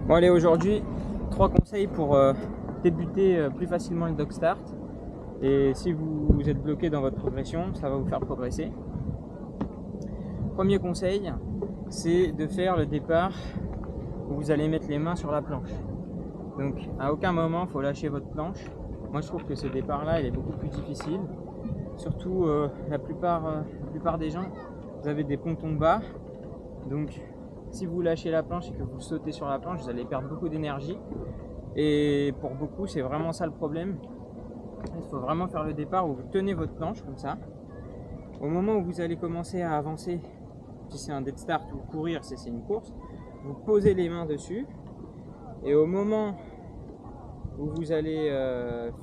Bon allez, aujourd'hui 3 conseils pour débuter plus facilement le dog start, et si vous êtes bloqué dans votre progression, ça va vous faire progresser. Premier conseil, c'est de faire le départ où vous allez mettre les mains sur la planche. Donc à aucun moment il faut lâcher votre planche. Moi je trouve que ce départ là il est beaucoup plus difficile, surtout la plupart des gens, vous avez des pontons bas, donc si vous lâchez la planche et que vous sautez sur la planche, vous allez perdre beaucoup d'énergie, et pour beaucoup c'est vraiment ça le problème. Il faut vraiment faire le départ où vous tenez votre planche comme ça. Au moment où vous allez commencer à avancer, si c'est un dead start ou courir si c'est une course, vous posez les mains dessus, et au moment où vous allez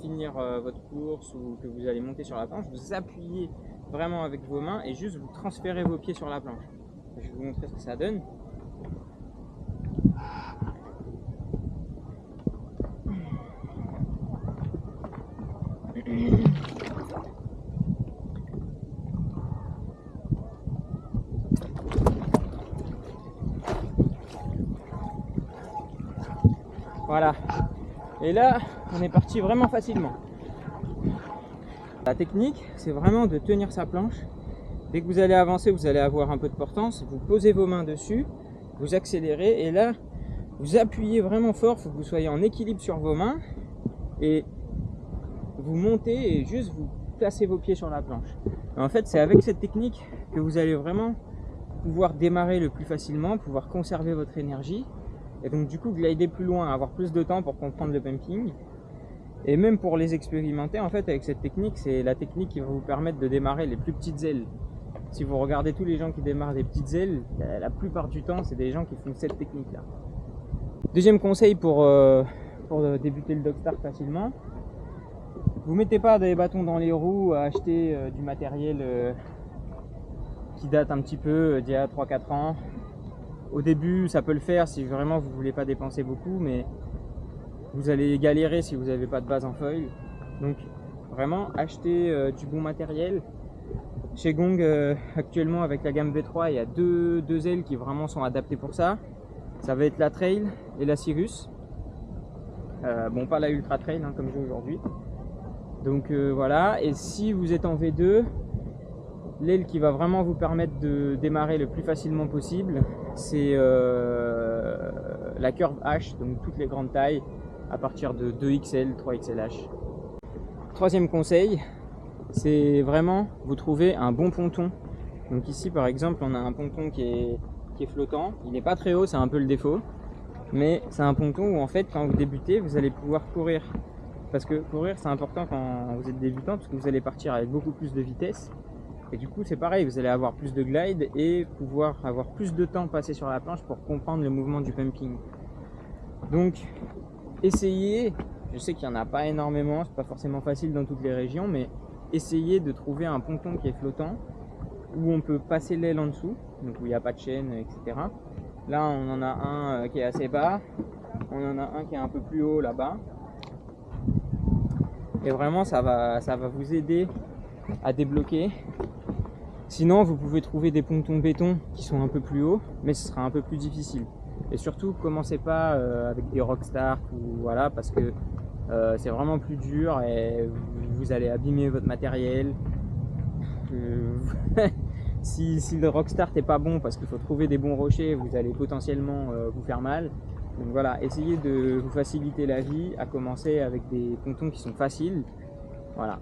finir votre course ou que vous allez monter sur la planche, vous appuyez vraiment avec vos mains et juste vous transférez vos pieds sur la planche. Je vais vous montrer ce que ça donne. Voilà, et là on est parti vraiment facilement. La technique, c'est vraiment de tenir sa planche. Dès que vous allez avancer, vous allez avoir un peu de portance, vous posez vos mains dessus, vous accélérez, et là vous appuyez vraiment fort. Il faut que vous soyez en équilibre sur vos mains, et vous montez et juste vous placez vos pieds sur la planche. Et en fait, c'est avec cette technique que vous allez vraiment pouvoir démarrer le plus facilement, pouvoir conserver votre énergie, et donc du coup glider plus loin, avoir plus de temps pour comprendre le pumping. Et même pour les expérimenter, en fait, avec cette technique, c'est la technique qui va vous permettre de démarrer les plus petites ailes. Si vous regardez tous les gens qui démarrent des petites ailes, la plupart du temps c'est des gens qui font cette technique là. Deuxième conseil pour débuter le dog start facilement, vous mettez pas des bâtons dans les roues à acheter du matériel qui date un petit peu d'il y a 3-4 ans. Au début ça peut le faire si vraiment vous voulez pas dépenser beaucoup, mais vous allez galérer si vous n'avez pas de base en foil. Donc vraiment achetez du bon matériel. Chez Gong actuellement avec la gamme V3, il y a deux ailes qui vraiment sont adaptées pour ça. Ça va être la Trail et la Cirrus. Bon, pas la Ultra Trail hein, comme j'ai aujourd'hui. Donc voilà, et si vous êtes en V2, l'aile qui va vraiment vous permettre de démarrer le plus facilement possible, c'est la Curve H, donc toutes les grandes tailles à partir de 2XL, 3XLH. Troisième conseil, c'est vraiment vous trouver un bon ponton. Donc ici par exemple on a un ponton qui est flottant, il n'est pas très haut, c'est un peu le défaut, mais c'est un ponton où en fait quand vous débutez vous allez pouvoir courir, parce que courir c'est important quand vous êtes débutant, parce que vous allez partir avec beaucoup plus de vitesse, et du coup c'est pareil, vous allez avoir plus de glide et pouvoir avoir plus de temps passé sur la planche pour comprendre le mouvement du pumping. Donc essayez, je sais qu'il n'y en a pas énormément, c'est pas forcément facile dans toutes les régions, mais essayez de trouver un ponton qui est flottant, où on peut passer l'aile en dessous, donc où il n'y a pas de chaîne, etc. Là on en a un qui est assez bas, on en a un qui est un peu plus haut là-bas, et vraiment ça va vous aider à débloquer. Sinon vous pouvez trouver des pontons béton qui sont un peu plus hauts, mais ce sera un peu plus difficile. Et surtout commencez pas avec des rockstart ou voilà, parce que c'est vraiment plus dur et vous allez abîmer votre matériel. Si le rockstart n'est pas bon parce qu'il faut trouver des bons rochers, vous allez potentiellement vous faire mal. Donc voilà, essayez de vous faciliter la vie, à commencer avec des pontons qui sont faciles. Voilà.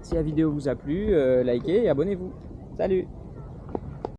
Si la vidéo vous a plu, likez et abonnez-vous. Salut!